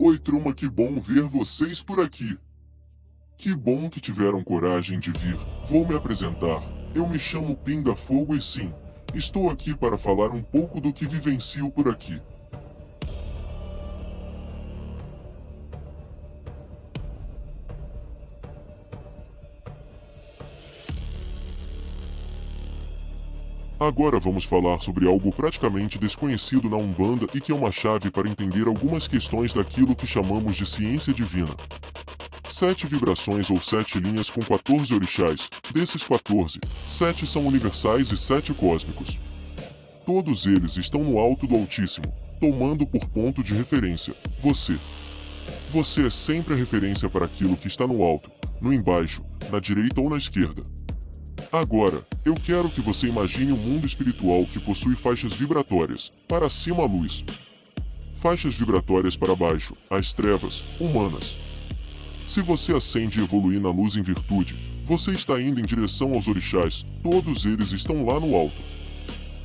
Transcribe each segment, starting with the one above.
Oi, Truma, que bom ver vocês por aqui. Que bom que tiveram coragem de vir. Vou me apresentar. Eu me chamo Pinga Fogo e sim, estou aqui para falar um pouco do que vivencio por aqui. Agora vamos falar sobre algo praticamente desconhecido na Umbanda e que é uma chave para entender algumas questões daquilo que chamamos de ciência divina. 7 vibrações ou 7 linhas com 14 orixás. Desses 14, 7 são universais e 7 cósmicos. Todos eles estão no alto do Altíssimo, tomando por ponto de referência você. Você é sempre a referência para aquilo que está no alto, no embaixo, na direita ou na esquerda. Agora, eu quero que você imagine um mundo espiritual que possui faixas vibratórias, para cima a luz. Faixas vibratórias para baixo, as trevas, humanas. Se você acende e evoluir na luz em virtude, você está indo em direção aos orixás, todos eles estão lá no alto.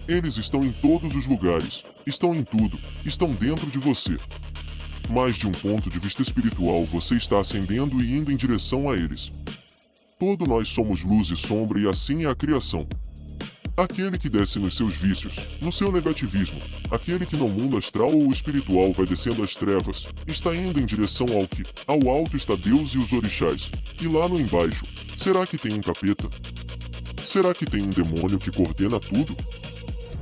Eles estão em todos os lugares, estão em tudo, estão dentro de você. Mas de um ponto de vista espiritual, você está ascendendo e indo em direção a eles. Todos nós somos luz e sombra e assim é a criação. Aquele que desce nos seus vícios, no seu negativismo, aquele que no mundo astral ou espiritual vai descendo as trevas, está indo em direção ao que, ao alto está Deus e os orixás, e lá no embaixo, será que tem um capeta? Será que tem um demônio que coordena tudo?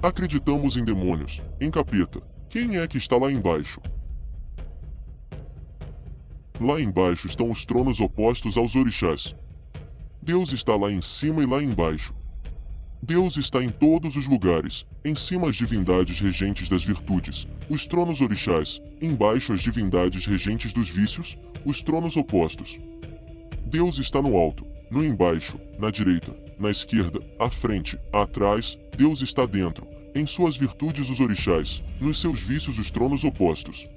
Acreditamos em demônios, em capeta. Quem é que está lá embaixo? Lá embaixo estão os tronos opostos aos orixás. Deus está lá em cima e lá embaixo. Deus está em todos os lugares, em cima as divindades regentes das virtudes, os tronos orixás, embaixo as divindades regentes dos vícios, os tronos opostos. Deus está no alto, no embaixo, na direita, na esquerda, à frente, atrás, Deus está dentro, em suas virtudes os orixás, nos seus vícios os tronos opostos.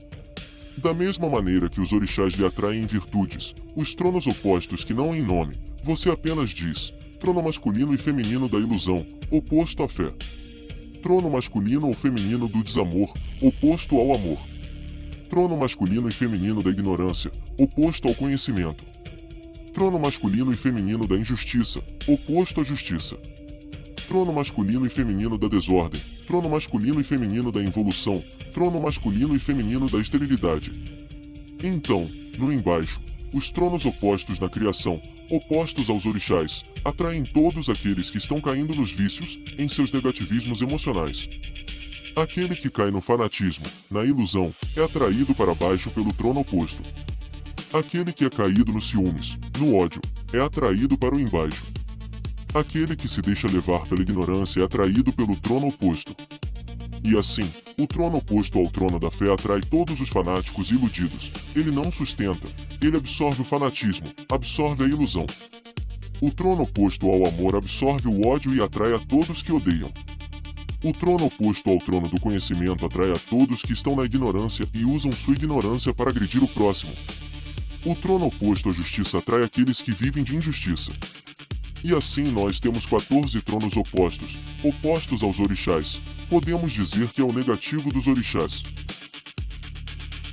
Da mesma maneira que os orixás lhe atraem virtudes, os tronos opostos que não em nome, você apenas diz, trono masculino e feminino da ilusão, oposto à fé. Trono masculino ou feminino do desamor, oposto ao amor. Trono masculino e feminino da ignorância, oposto ao conhecimento. Trono masculino e feminino da injustiça, oposto à justiça. Trono masculino e feminino da desordem, trono masculino e feminino da involução, trono masculino e feminino da esterilidade. Então, no embaixo, os tronos opostos na criação, opostos aos orixás, atraem todos aqueles que estão caindo nos vícios, em seus negativismos emocionais. Aquele que cai no fanatismo, na ilusão, é atraído para baixo pelo trono oposto. Aquele que é caído nos ciúmes, no ódio, é atraído para o embaixo. Aquele que se deixa levar pela ignorância é atraído pelo trono oposto. E assim, o trono oposto ao trono da fé atrai todos os fanáticos iludidos. Ele não sustenta, ele absorve o fanatismo, absorve a ilusão. O trono oposto ao amor absorve o ódio e atrai a todos que odeiam. O trono oposto ao trono do conhecimento atrai a todos que estão na ignorância e usam sua ignorância para agredir o próximo. O trono oposto à justiça atrai aqueles que vivem de injustiça. E assim nós temos 14 tronos opostos, opostos aos orixás. Podemos dizer que é o negativo dos orixás.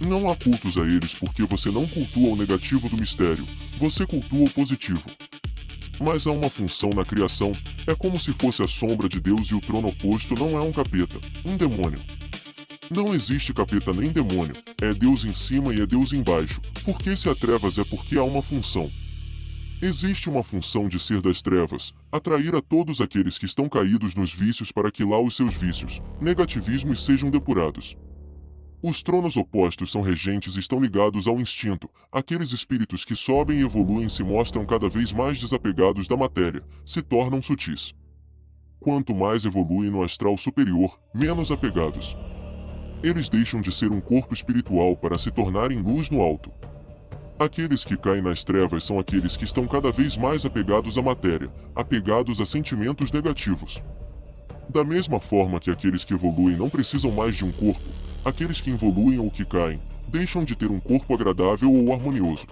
Não há cultos a eles porque você não cultua o negativo do mistério, você cultua o positivo. Mas há uma função na criação, é como se fosse a sombra de Deus e o trono oposto não é um capeta, um demônio. Não existe capeta nem demônio, é Deus em cima e é Deus embaixo, porque se há trevas é porque há uma função. Existe uma função de ser das trevas, atrair a todos aqueles que estão caídos nos vícios para que lá os seus vícios, negativismos sejam depurados. Os tronos opostos são regentes e estão ligados ao instinto, aqueles espíritos que sobem e evoluem se mostram cada vez mais desapegados da matéria, se tornam sutis. Quanto mais evoluem no astral superior, menos apegados. Eles deixam de ser um corpo espiritual para se tornarem luz no alto. Aqueles que caem nas trevas são aqueles que estão cada vez mais apegados à matéria, apegados a sentimentos negativos. Da mesma forma que aqueles que evoluem não precisam mais de um corpo, aqueles que evoluem ou que caem, deixam de ter um corpo agradável ou harmonioso.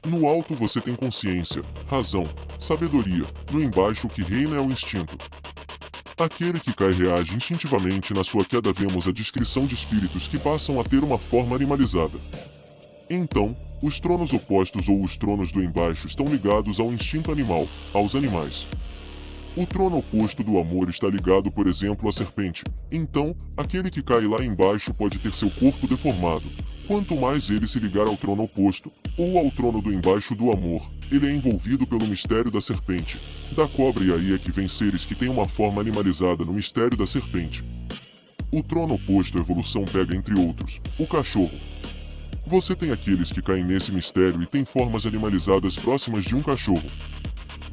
No alto você tem consciência, razão, sabedoria, no embaixo o que reina é o instinto. Aquele que cai reage instintivamente na sua queda. Vemos a descrição de espíritos que passam a ter uma forma animalizada. Então, os tronos opostos ou os tronos do embaixo estão ligados ao instinto animal, aos animais. O trono oposto do amor está ligado, por exemplo, à serpente. Então, aquele que cai lá embaixo pode ter seu corpo deformado. Quanto mais ele se ligar ao trono oposto, ou ao trono do embaixo do amor, ele é envolvido pelo mistério da serpente, da cobra, e aí é que vem seres que têm uma forma animalizada no mistério da serpente. O trono oposto à evolução pega, entre outros, o cachorro. Você tem aqueles que caem nesse mistério e têm formas animalizadas próximas de um cachorro.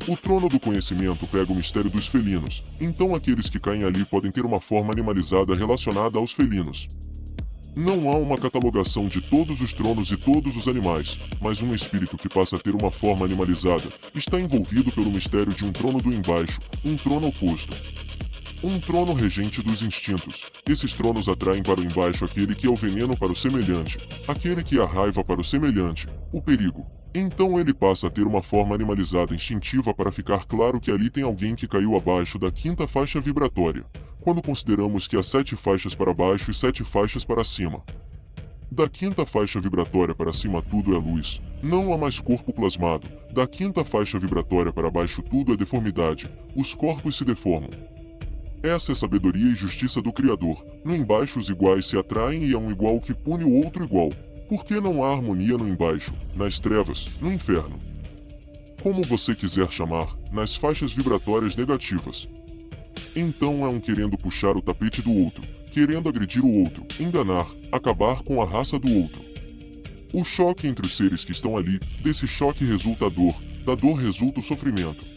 O trono do conhecimento pega o mistério dos felinos, então aqueles que caem ali podem ter uma forma animalizada relacionada aos felinos. Não há uma catalogação de todos os tronos e todos os animais, mas um espírito que passa a ter uma forma animalizada está envolvido pelo mistério de um trono do embaixo, um trono oposto. Um trono regente dos instintos. Esses tronos atraem para o embaixo aquele que é o veneno para o semelhante, aquele que é a raiva para o semelhante, o perigo. Então ele passa a ter uma forma animalizada instintiva para ficar claro que ali tem alguém que caiu abaixo da quinta faixa vibratória, quando consideramos que há 7 faixas para baixo e 7 faixas para cima. Da quinta faixa vibratória para cima tudo é luz, não há mais corpo plasmado. Da quinta faixa vibratória para baixo tudo é deformidade, os corpos se deformam. Essa é a sabedoria e justiça do Criador. No embaixo os iguais se atraem e é um igual que pune o outro igual. Por que não há harmonia no embaixo, nas trevas, no inferno? Como você quiser chamar, nas faixas vibratórias negativas. Então é um querendo puxar o tapete do outro, querendo agredir o outro, enganar, acabar com a raça do outro. O choque entre os seres que estão ali, desse choque resulta a dor, da dor resulta o sofrimento.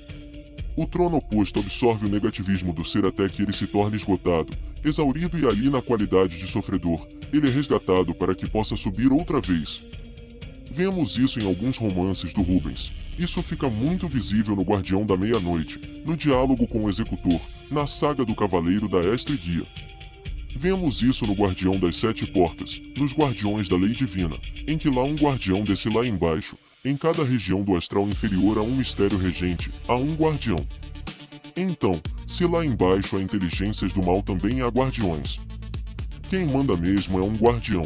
O trono oposto absorve o negativismo do ser até que ele se torne esgotado, exaurido, e ali na qualidade de sofredor, ele é resgatado para que possa subir outra vez. Vemos isso em alguns romances do Rubens. Isso fica muito visível no Guardião da Meia-Noite, no diálogo com o Executor, na saga do Cavaleiro da Estre Guia. Vemos isso no Guardião das Sete Portas, nos Guardiões da Lei Divina, em que lá um guardião desce lá embaixo. Em cada região do astral inferior há um mistério regente, há um guardião. Então, se lá embaixo há inteligências do mal, também há guardiões. Quem manda mesmo é um guardião.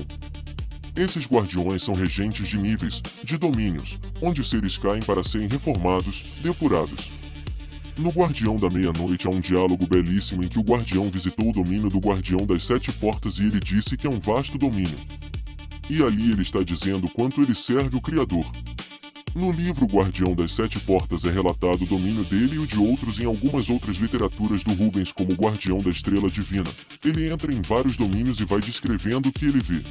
Esses guardiões são regentes de níveis, de domínios, onde seres caem para serem reformados, depurados. No Guardião da Meia-Noite há um diálogo belíssimo em que o guardião visitou o domínio do Guardião das Sete Portas e ele disse que é um vasto domínio. E ali ele está dizendo quanto ele serve o Criador. No livro Guardião das Sete Portas é relatado o domínio dele e o de outros em algumas outras literaturas do Rubens, como o Guardião da Estrela Divina. Ele entra em vários domínios e vai descrevendo o que ele vê.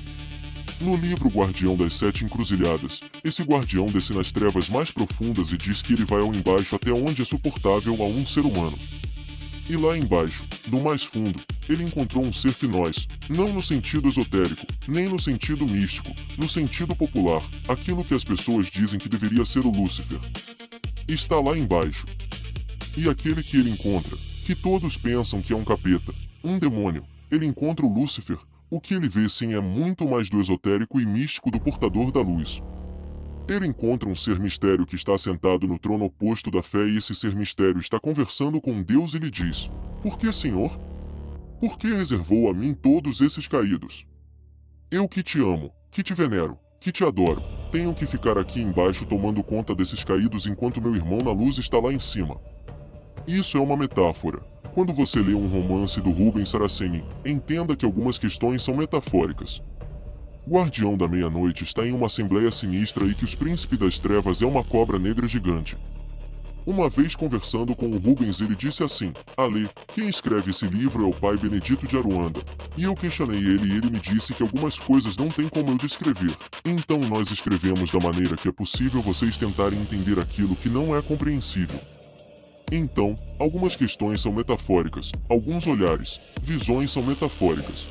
No livro Guardião das Sete Encruzilhadas, esse guardião desce nas trevas mais profundas e diz que ele vai ao embaixo até onde é suportável a um ser humano. E lá embaixo, no mais fundo, ele encontrou um ser que nós, não no sentido esotérico, nem no sentido místico, no sentido popular, aquilo que as pessoas dizem que deveria ser o Lúcifer. Está lá embaixo. E aquele que ele encontra, que todos pensam que é um capeta, um demônio, ele encontra o Lúcifer. O que ele vê sim é muito mais do esotérico e místico do portador da luz. Ele encontra um ser mistério que está sentado no trono oposto da fé, e esse ser mistério está conversando com Deus e lhe diz: "Por que, Senhor? Por que reservou a mim todos esses caídos? Eu que te amo, que te venero, que te adoro, tenho que ficar aqui embaixo tomando conta desses caídos enquanto meu irmão na luz está lá em cima." Isso é uma metáfora. Quando você lê um romance do Rubens Saraceni, entenda que algumas questões são metafóricas. Guardião da Meia-Noite está em uma assembleia sinistra e que os príncipes das trevas é uma cobra negra gigante. Uma vez conversando com o Rubens, ele disse assim: "Ale, quem escreve esse livro é o pai Benedito de Aruanda." E eu questionei ele e ele me disse que algumas coisas não tem como eu descrever. Então nós escrevemos da maneira que é possível vocês tentarem entender aquilo que não é compreensível. Então, algumas questões são metafóricas, alguns olhares, visões são metafóricas.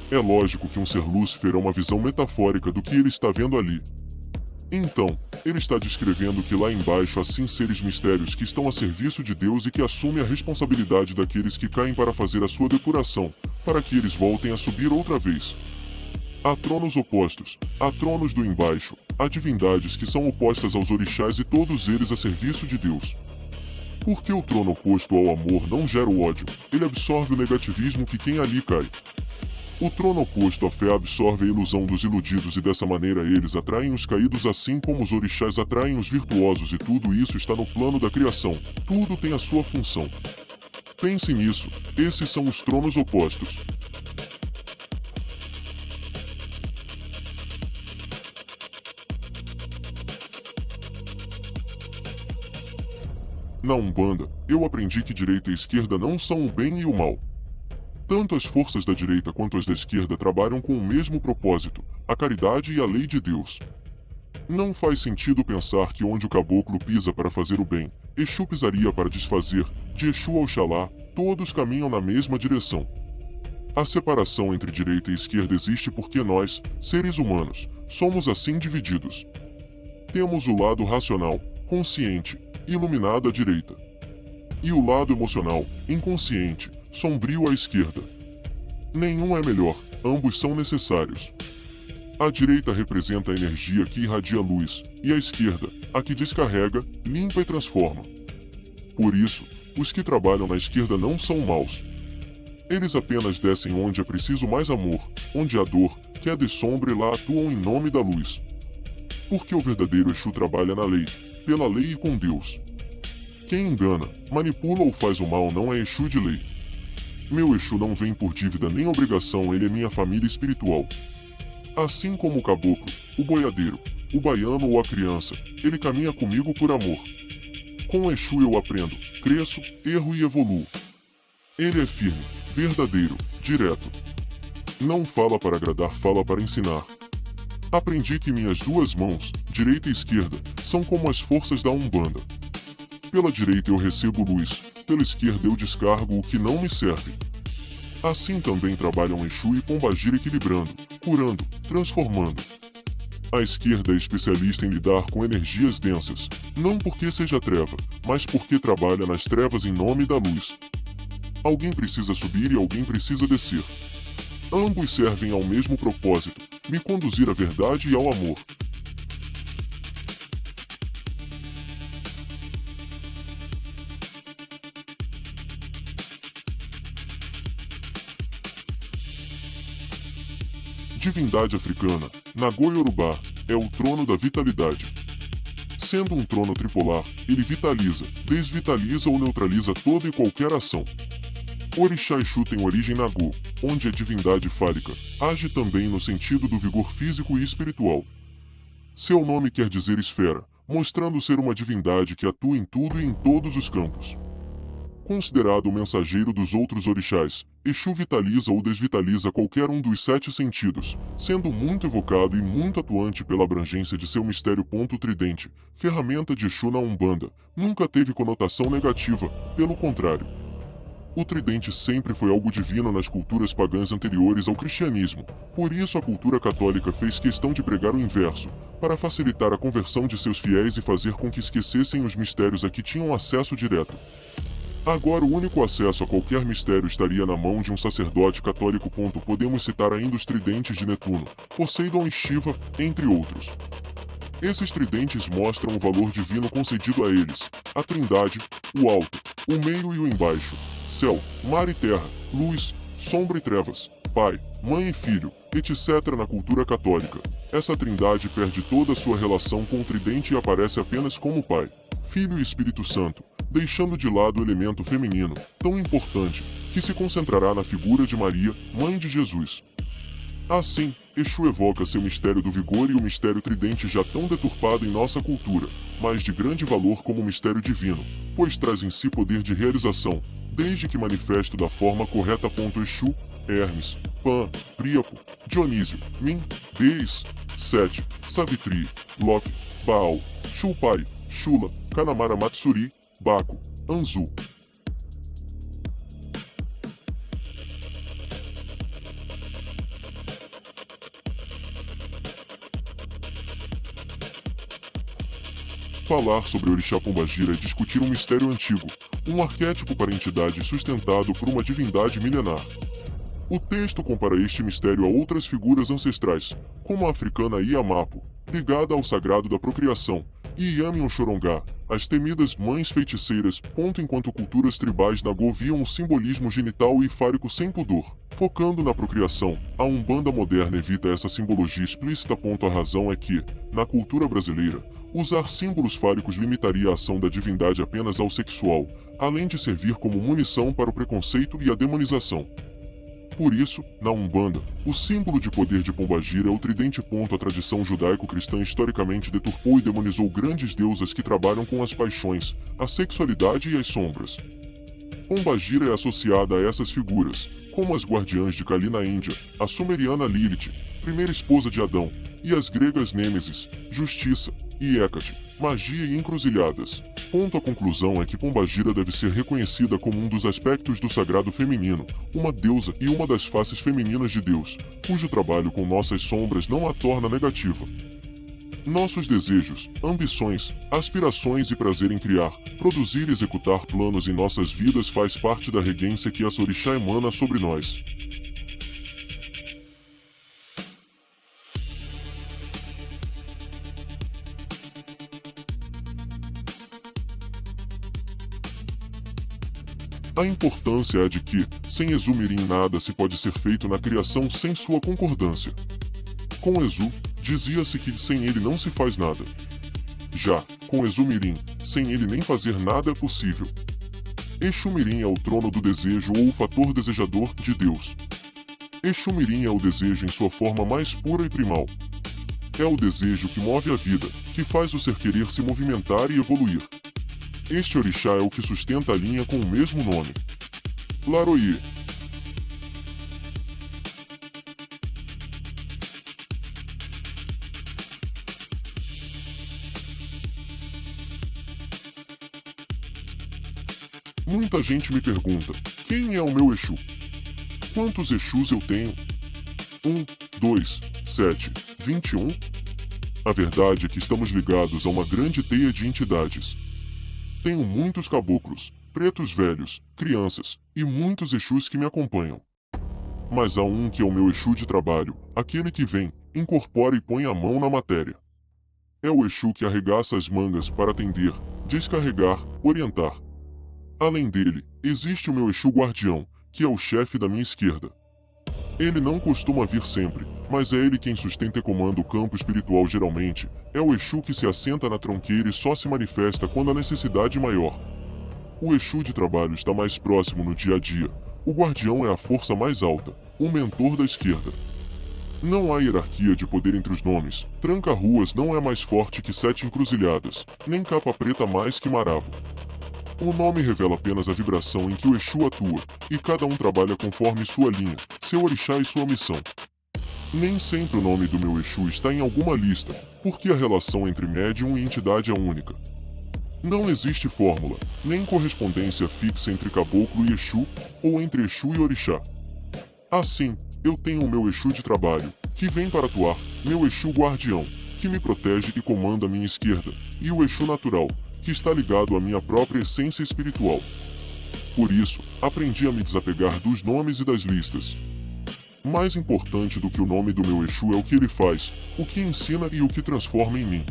É lógico que um ser Lúcifer é uma visão metafórica do que ele está vendo ali. Então, ele está descrevendo que lá embaixo há sim seres mistérios que estão a serviço de Deus e que assumem a responsabilidade daqueles que caem para fazer a sua depuração, para que eles voltem a subir outra vez. Há tronos opostos, há tronos do embaixo, há divindades que são opostas aos orixás e todos eles a serviço de Deus. Porque o trono oposto ao amor não gera o ódio, ele absorve o negativismo que quem ali cai. O trono oposto à fé absorve a ilusão dos iludidos e dessa maneira eles atraem os caídos assim como os orixás atraem os virtuosos e tudo isso está no plano da criação. Tudo tem a sua função. Pense nisso, esses são os tronos opostos. Na Umbanda, eu aprendi que direita e esquerda não são o bem e o mal. Tanto as forças da direita quanto as da esquerda trabalham com o mesmo propósito, a caridade e a lei de Deus. Não faz sentido pensar que onde o caboclo pisa para fazer o bem, Exu pisaria para desfazer, de Exu a Oxalá, todos caminham na mesma direção. A separação entre direita e esquerda existe porque nós, seres humanos, somos assim divididos. Temos o lado racional, consciente, iluminado à direita. E o lado emocional, inconsciente, sombrio à esquerda. Nenhum é melhor, ambos são necessários. A direita representa a energia que irradia luz, e a esquerda, a que descarrega, limpa e transforma. Por isso, os que trabalham na esquerda não são maus. Eles apenas descem onde é preciso mais amor, onde há dor, queda e sombra e lá atuam em nome da luz. Porque o verdadeiro Exu trabalha na lei, pela lei e com Deus. Quem engana, manipula ou faz o mal não é Exu de lei. Meu Exu não vem por dívida nem obrigação, ele é minha família espiritual. Assim como o caboclo, o boiadeiro, o baiano ou a criança, ele caminha comigo por amor. Com o Exu eu aprendo, cresço, erro e evoluo. Ele é firme, verdadeiro, direto. Não fala para agradar, fala para ensinar. Aprendi que minhas duas mãos, direita e esquerda, são como as forças da Umbanda. Pela direita eu recebo luz, pela esquerda eu descargo o que não me serve. Assim também trabalham Exu e Pombagira equilibrando, curando, transformando. A esquerda é especialista em lidar com energias densas, não porque seja treva, mas porque trabalha nas trevas em nome da luz. Alguém precisa subir e alguém precisa descer. Ambos servem ao mesmo propósito, me conduzir à verdade e ao amor. Divindade africana, Nagô-Yorubá, é o trono da vitalidade. Sendo um trono tripolar, ele vitaliza, desvitaliza ou neutraliza toda e qualquer ação. Orixá Exu tem origem Nagô, onde a divindade fálica age também no sentido do vigor físico e espiritual. Seu nome quer dizer esfera, mostrando ser uma divindade que atua em tudo e em todos os campos. Considerado o mensageiro dos outros orixás, Exu vitaliza ou desvitaliza qualquer um dos 7 sentidos, sendo muito evocado e muito atuante pela abrangência de seu mistério. Tridente, ferramenta de Exu na Umbanda, nunca teve conotação negativa, pelo contrário. O tridente sempre foi algo divino nas culturas pagãs anteriores ao cristianismo, por isso a cultura católica fez questão de pregar o inverso, para facilitar a conversão de seus fiéis e fazer com que esquecessem os mistérios a que tinham acesso direto. Agora o único acesso a qualquer mistério estaria na mão de um sacerdote católico. Podemos citar ainda os tridentes de Netuno, Poseidon e Shiva, entre outros. Esses tridentes mostram o valor divino concedido a eles, a trindade, o alto, o meio e o embaixo, céu, mar e terra, luz, sombra e trevas, pai, mãe e filho, etc. Na cultura católica, essa trindade perde toda a sua relação com o tridente e aparece apenas como Pai, Filho e Espírito Santo, deixando de lado o elemento feminino, tão importante, que se concentrará na figura de Maria, mãe de Jesus. Assim, Exu evoca seu mistério do vigor e o mistério tridente já tão deturpado em nossa cultura, mas de grande valor como mistério divino, pois traz em si poder de realização, desde que manifesto da forma correta. Exu, Hermes, Pan, Príapo, Dionísio, Min, Beis, Sete, Savitri, Loki, Baal, Shulpai, Shula, Kanamara Matsuri, Baco, Anzu. Falar sobre Orixá Pombagira é discutir um mistério antigo, um arquétipo para entidade sustentado por uma divindade milenar. O texto compara este mistério a outras figuras ancestrais, como a africana Iamapo, ligada ao sagrado da procriação, e Yami-Oxorongá, as temidas mães feiticeiras, enquanto culturas tribais nagoviam o simbolismo genital e fálico sem pudor. Focando na procriação, a Umbanda moderna evita essa simbologia explícita. A razão é que, na cultura brasileira, usar símbolos fálicos limitaria a ação da divindade apenas ao sexual, além de servir como munição para o preconceito e a demonização. Por isso, na Umbanda, o símbolo de poder de Pombagira é o tridente. A tradição judaico-cristã historicamente deturpou e demonizou grandes deusas que trabalham com as paixões, a sexualidade e as sombras. Pombagira é associada a essas figuras, como as guardiãs de Kali na Índia, a sumeriana Lilith, primeira esposa de Adão, e as gregas Nêmesis, justiça, e Hecate, magia e encruzilhadas. A conclusão é que Pombagira deve ser reconhecida como um dos aspectos do sagrado feminino, uma deusa e uma das faces femininas de Deus, cujo trabalho com nossas sombras não a torna negativa. Nossos desejos, ambições, aspirações e prazer em criar, produzir e executar planos em nossas vidas faz parte da regência que essa orixá emana sobre nós. A importância é de que, sem Exu-Mirim nada se pode ser feito na criação sem sua concordância. Com Exu, dizia-se que sem ele não se faz nada. Já, com Exu-Mirim, sem ele nem fazer nada é possível. Exu-Mirim é o trono do desejo ou o fator desejador de Deus. Exu-Mirim é o desejo em sua forma mais pura e primal. É o desejo que move a vida, que faz o ser querer se movimentar e evoluir. Este orixá é o que sustenta a linha com o mesmo nome. Laroye. Muita gente me pergunta, quem é o meu Exu? Quantos Exus eu tenho? 1, 2, 7, 21? A verdade é que estamos ligados a uma grande teia de entidades. Tenho muitos caboclos, pretos velhos, crianças e muitos Exus que me acompanham. Mas há um que é o meu Exu de trabalho, aquele que vem, incorpora e põe a mão na matéria. É o Exu que arregaça as mangas para atender, descarregar, orientar. Além dele, existe o meu Exu guardião, que é o chefe da minha esquerda. Ele não costuma vir sempre, mas é ele quem sustenta e comanda o campo espiritual geralmente. É o Exu que se assenta na tronqueira e só se manifesta quando a necessidade é maior. O Exu de trabalho está mais próximo no dia a dia. O guardião é a força mais alta, o mentor da esquerda. Não há hierarquia de poder entre os nomes. Tranca-ruas não é mais forte que 7 encruzilhadas, nem capa preta mais que marabo. O nome revela apenas a vibração em que o Exu atua, e cada um trabalha conforme sua linha, seu orixá e sua missão. Nem sempre o nome do meu Exu está em alguma lista, porque a relação entre médium e entidade é única. Não existe fórmula, nem correspondência fixa entre caboclo e Exu, ou entre Exu e orixá. Assim, eu tenho o meu Exu de trabalho, que vem para atuar, meu Exu guardião, que me protege e comanda a minha esquerda, e o Exu natural, que está ligado à minha própria essência espiritual. Por isso, aprendi a me desapegar dos nomes e das listas. Mais importante do que o nome do meu Exu é o que ele faz, o que ensina e o que transforma em mim.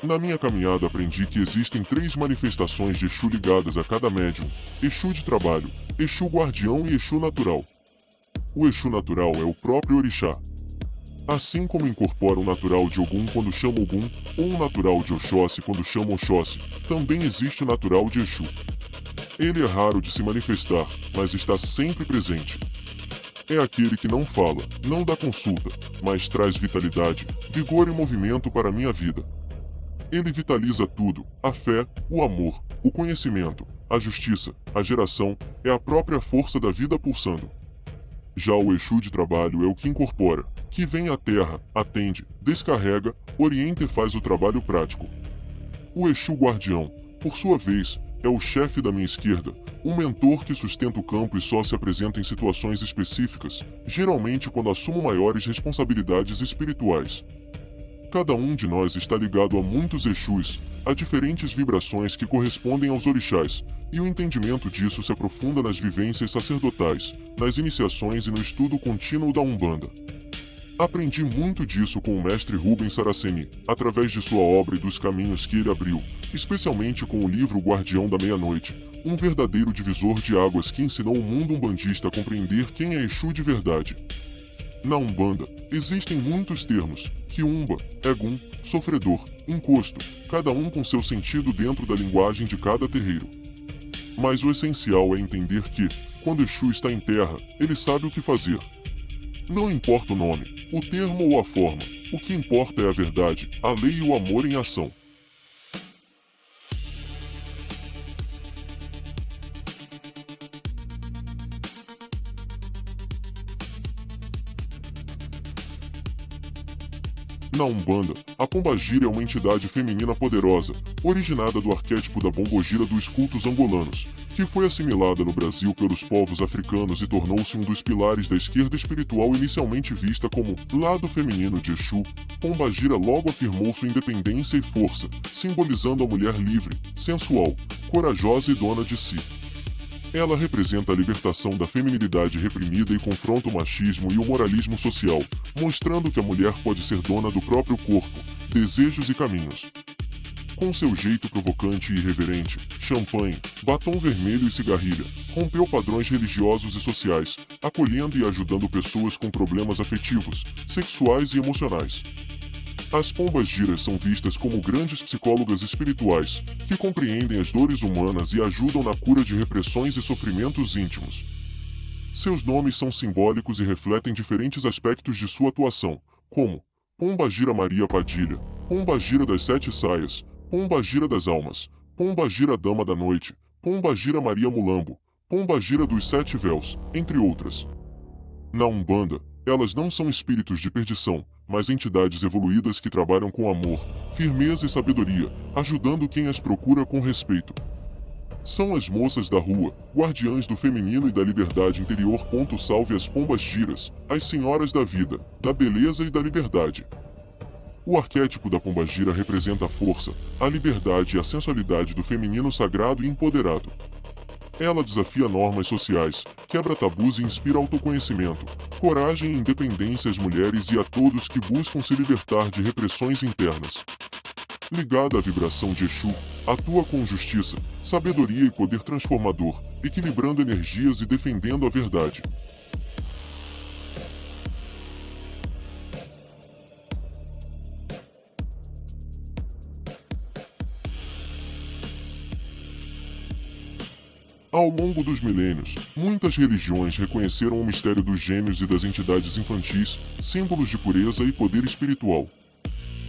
Na minha caminhada aprendi que existem 3 manifestações de Exu ligadas a cada médium: Exu de trabalho, Exu guardião e Exu natural. O Exu natural é o próprio orixá. Assim como incorpora o natural de Ogum quando chama Ogum, ou o natural de Oxóssi quando chama Oxóssi, também existe o natural de Exu. Ele é raro de se manifestar, mas está sempre presente. É aquele que não fala, não dá consulta, mas traz vitalidade, vigor e movimento para a minha vida. Ele vitaliza tudo: a fé, o amor, o conhecimento, a justiça, a geração, é a própria força da vida pulsando. Já o Exu de trabalho é o que incorpora, que vem à terra, atende, descarrega, orienta e faz o trabalho prático. O Exu guardião, por sua vez, é o chefe da minha esquerda, um mentor que sustenta o campo e só se apresenta em situações específicas, geralmente quando assumo maiores responsabilidades espirituais. Cada um de nós está ligado a muitos Exus, a diferentes vibrações que correspondem aos orixás, e o entendimento disso se aprofunda nas vivências sacerdotais, nas iniciações e no estudo contínuo da Umbanda. Aprendi muito disso com o mestre Rubens Saraceni, através de sua obra e dos caminhos que ele abriu, especialmente com o livro Guardião da Meia-Noite, um verdadeiro divisor de águas que ensinou o mundo umbandista a compreender quem é Exu de verdade. Na Umbanda, existem muitos termos: quiumba, egum, sofredor, encosto, cada um com seu sentido dentro da linguagem de cada terreiro. Mas o essencial é entender que, quando Exu está em terra, ele sabe o que fazer. Não importa o nome, o termo ou a forma, o que importa é a verdade, a lei e o amor em ação. Na Umbanda, a pombagira é uma entidade feminina poderosa, originada do arquétipo da pombogira dos cultos angolanos, que foi assimilada no Brasil pelos povos africanos e tornou-se um dos pilares da esquerda espiritual inicialmente vista como lado feminino de Exu. Pombagira logo afirmou sua independência e força, simbolizando a mulher livre, sensual, corajosa e dona de si. Ela representa a libertação da feminilidade reprimida e confronta o machismo e o moralismo social, mostrando que a mulher pode ser dona do próprio corpo, desejos e caminhos. Com seu jeito provocante e irreverente, champanhe, batom vermelho e cigarrilha, rompeu padrões religiosos e sociais, acolhendo e ajudando pessoas com problemas afetivos, sexuais e emocionais. As pombagiras são vistas como grandes psicólogas espirituais, que compreendem as dores humanas e ajudam na cura de repressões e sofrimentos íntimos. Seus nomes são simbólicos e refletem diferentes aspectos de sua atuação, como Pombagira Maria Padilha, Pombagira das Sete Saias, Pombagira das Almas, Pombagira Dama da Noite, Pombagira Maria Mulambo, Pombagira dos Sete Véus, entre outras. Na Umbanda, elas não são espíritos de perdição, mas entidades evoluídas que trabalham com amor, firmeza e sabedoria, ajudando quem as procura com respeito. São as moças da rua, guardiãs do feminino e da liberdade interior. Salve as pombagiras, as senhoras da vida, da beleza e da liberdade. O arquétipo da pombagira representa a força, a liberdade e a sensualidade do feminino sagrado e empoderado. Ela desafia normas sociais, quebra tabus e inspira autoconhecimento, coragem e independência às mulheres e a todos que buscam se libertar de repressões internas. Ligada à vibração de Exu, atua com justiça, sabedoria e poder transformador, equilibrando energias e defendendo a verdade. Ao longo dos milênios, muitas religiões reconheceram o mistério dos gêmeos e das entidades infantis, símbolos de pureza e poder espiritual.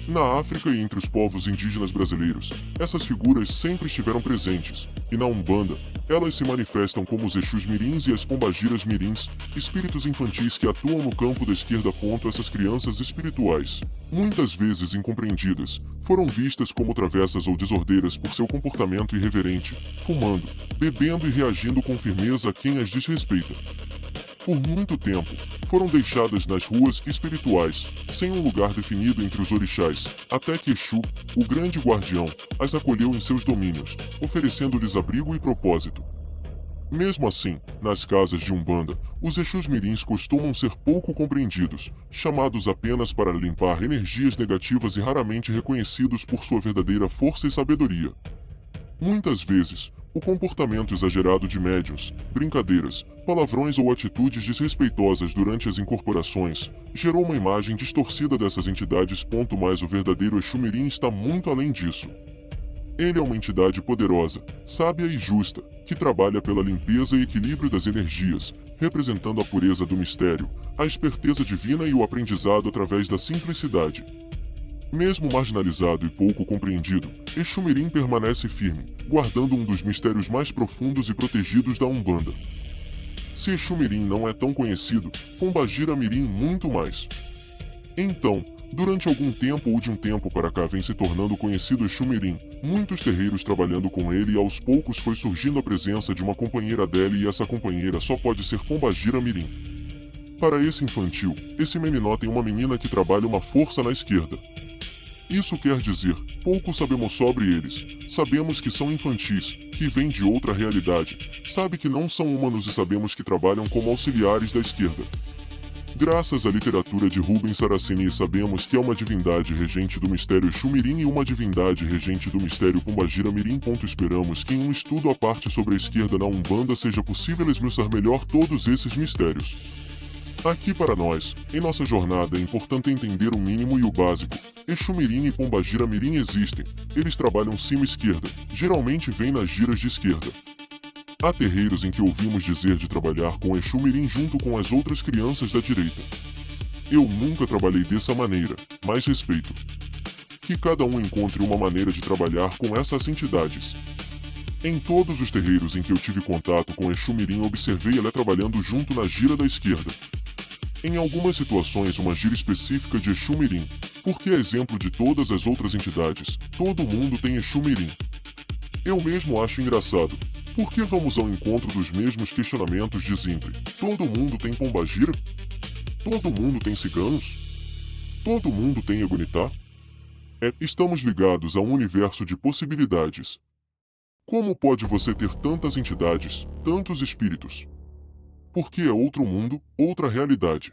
Na África e entre os povos indígenas brasileiros, essas figuras sempre estiveram presentes, e na Umbanda, elas se manifestam como os Exus Mirins e as Pombagiras Mirins, espíritos infantis que atuam no campo da esquerda. Essas crianças espirituais, muitas vezes incompreendidas, foram vistas como travessas ou desordeiras por seu comportamento irreverente, fumando, bebendo e reagindo com firmeza a quem as desrespeita. Por muito tempo, foram deixadas nas ruas espirituais, sem um lugar definido entre os orixás, até que Exu, o grande guardião, as acolheu em seus domínios, oferecendo-lhes abrigo e propósito. Mesmo assim, nas casas de Umbanda, os Exus Mirins costumam ser pouco compreendidos, chamados apenas para limpar energias negativas e raramente reconhecidos por sua verdadeira força e sabedoria. Muitas vezes, o comportamento exagerado de médiuns, brincadeiras, palavrões ou atitudes desrespeitosas durante as incorporações gerou uma imagem distorcida dessas entidades. Mas o verdadeiro Exu Mirim está muito além disso. Ele é uma entidade poderosa, sábia e justa, que trabalha pela limpeza e equilíbrio das energias, representando a pureza do mistério, a esperteza divina e o aprendizado através da simplicidade. Mesmo marginalizado e pouco compreendido, Exu Mirim permanece firme, guardando um dos mistérios mais profundos e protegidos da Umbanda. Se Exu Mirim não é tão conhecido, Pombagira Mirim muito mais. Então, durante algum tempo ou de um tempo para cá vem se tornando conhecido Exu Mirim, muitos terreiros trabalhando com ele e aos poucos foi surgindo a presença de uma companheira dele e essa companheira só pode ser Pombagira Mirim. Para esse infantil, esse meninó tem uma menina que trabalha uma força na esquerda. Isso quer dizer, pouco sabemos sobre eles. Sabemos que são infantis, que vêm de outra realidade. Sabe que não são humanos e sabemos que trabalham como auxiliares da esquerda. Graças à literatura de Rubens Saraceni sabemos que é uma divindade regente do mistério Exu Mirim e uma divindade regente do mistério Pombagira Mirim. Esperamos que em um estudo à parte sobre a esquerda na Umbanda seja possível esmiuçar melhor todos esses mistérios. Aqui para nós, em nossa jornada é importante entender o mínimo e o básico. Exu Mirim e Pombagira Mirim existem, eles trabalham cima-esquerda, geralmente vêm nas giras de esquerda. Há terreiros em que ouvimos dizer de trabalhar com Exu Mirim junto com as outras crianças da direita. Eu nunca trabalhei dessa maneira, mas respeito. Que cada um encontre uma maneira de trabalhar com essas entidades. Em todos os terreiros em que eu tive contato com Exu Mirim observei ela trabalhando junto na gira da esquerda. Em algumas situações uma gira específica de Exu Mirim, porque é exemplo de todas as outras entidades, todo mundo tem Exu Mirim. Eu mesmo acho engraçado. Por que vamos ao encontro dos mesmos questionamentos de sempre? Todo mundo tem pombagira? Todo mundo tem ciganos? Todo mundo tem Egunitá? Estamos ligados a um universo de possibilidades. Como pode você ter tantas entidades, tantos espíritos? Porque é outro mundo, outra realidade.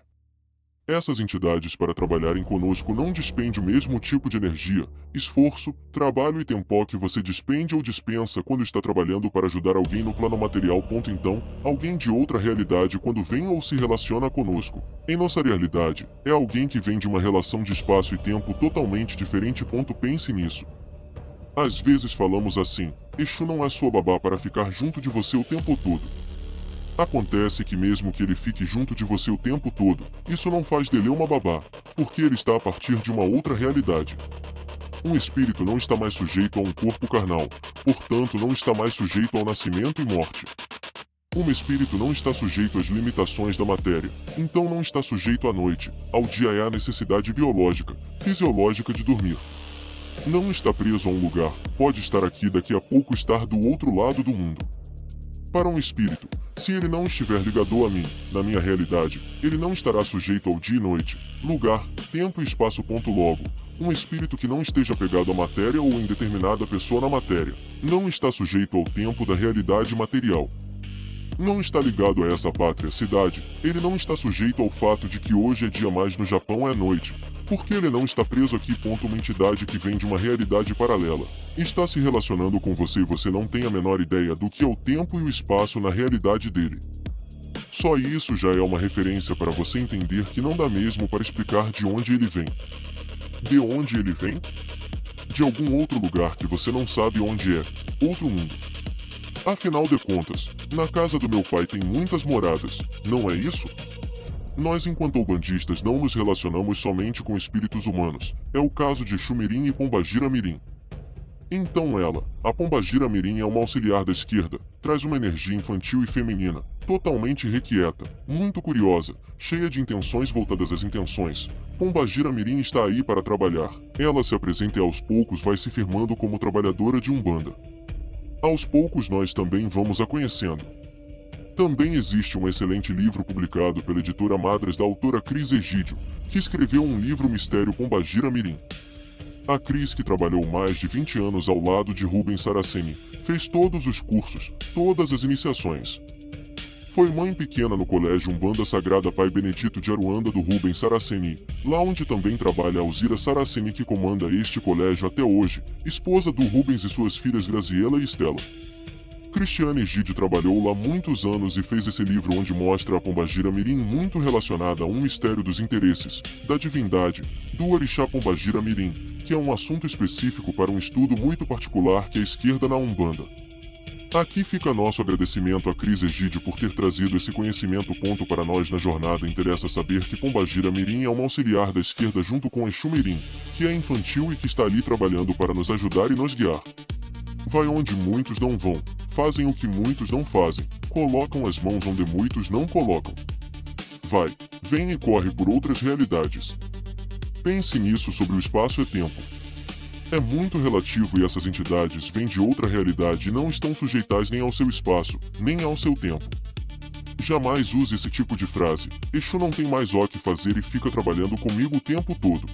Essas entidades para trabalharem conosco não despendem o mesmo tipo de energia, esforço, trabalho e tempo que você despende ou dispensa quando está trabalhando para ajudar alguém no plano material. Então, alguém de outra realidade quando vem ou se relaciona conosco, em nossa realidade, é alguém que vem de uma relação de espaço e tempo totalmente diferente. Pense nisso. Às vezes falamos assim, Exu não é sua babá para ficar junto de você o tempo todo. Acontece que mesmo que ele fique junto de você o tempo todo, isso não faz dele uma babá, porque ele está a partir de uma outra realidade. Um espírito não está mais sujeito a um corpo carnal, portanto não está mais sujeito ao nascimento e morte. Um espírito não está sujeito às limitações da matéria, então não está sujeito à noite, ao dia e à necessidade biológica, fisiológica de dormir. Não está preso a um lugar, pode estar aqui daqui a pouco estar do outro lado do mundo. Para um espírito, se ele não estiver ligado a mim, na minha realidade, ele não estará sujeito ao dia e noite, lugar, tempo e espaço. Logo, um espírito que não esteja pegado à matéria ou em determinada pessoa na matéria, não está sujeito ao tempo da realidade material. Não está ligado a essa pátria, cidade, ele não está sujeito ao fato de que hoje é dia mais no Japão é noite, porque ele não está preso aqui. Uma entidade que vem de uma realidade paralela está se relacionando com você e você não tem a menor ideia do que é o tempo e o espaço na realidade dele. Só isso já é uma referência para você entender que não dá mesmo para explicar de onde ele vem. De onde ele vem? De algum outro lugar que você não sabe onde é, outro mundo. Afinal de contas, na casa do meu pai tem muitas moradas, não é isso? Nós enquanto umbandistas não nos relacionamos somente com espíritos humanos, é o caso de Exu Mirim e Pombagira Mirim. Então ela, a Pombagira Mirim é uma auxiliar da esquerda, traz uma energia infantil e feminina, totalmente irrequieta, muito curiosa, cheia de intenções voltadas às intenções. Pombagira Mirim está aí para trabalhar, ela se apresenta e aos poucos vai se firmando como trabalhadora de Umbanda. Aos poucos nós também vamos a conhecendo. Também existe um excelente livro publicado pela editora Madras da autora Cris Egídio, que escreveu um livro Mistério Pombagira Mirim. A Cris, que trabalhou mais de 20 anos ao lado de Rubens Saraceni, fez todos os cursos, todas as iniciações. Foi mãe pequena no colégio Umbanda Sagrada Pai Benedito de Aruanda do Rubens Saraceni, lá onde também trabalha Alzira Saraceni, que comanda este colégio até hoje, esposa do Rubens e suas filhas Graziela e Estela. Cristiane Egídio trabalhou lá muitos anos e fez esse livro onde mostra a Pombagira Mirim muito relacionada a um mistério dos interesses, da divindade, do orixá Pombagira Mirim, que é um assunto específico para um estudo muito particular que é a esquerda na Umbanda. Aqui fica nosso agradecimento a Cris Egídio por ter trazido esse conhecimento. Para nós na jornada interessa saber que Pombagira Mirim é uma auxiliar da esquerda junto com Exu Mirim, que é infantil e que está ali trabalhando para nos ajudar e nos guiar. Vai onde muitos não vão, fazem o que muitos não fazem, colocam as mãos onde muitos não colocam. Vai, vem e corre por outras realidades. Pense nisso sobre o espaço e tempo. É muito relativo e essas entidades vêm de outra realidade e não estão sujeitas nem ao seu espaço, nem ao seu tempo. Jamais use esse tipo de frase, Exu não tem mais o que fazer e fica trabalhando comigo o tempo todo.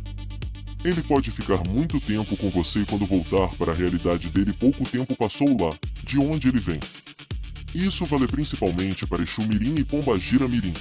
Ele pode ficar muito tempo com você e quando voltar para a realidade dele pouco tempo passou lá, de onde ele vem. Isso vale principalmente para Exu Mirim e Pombagira Mirim.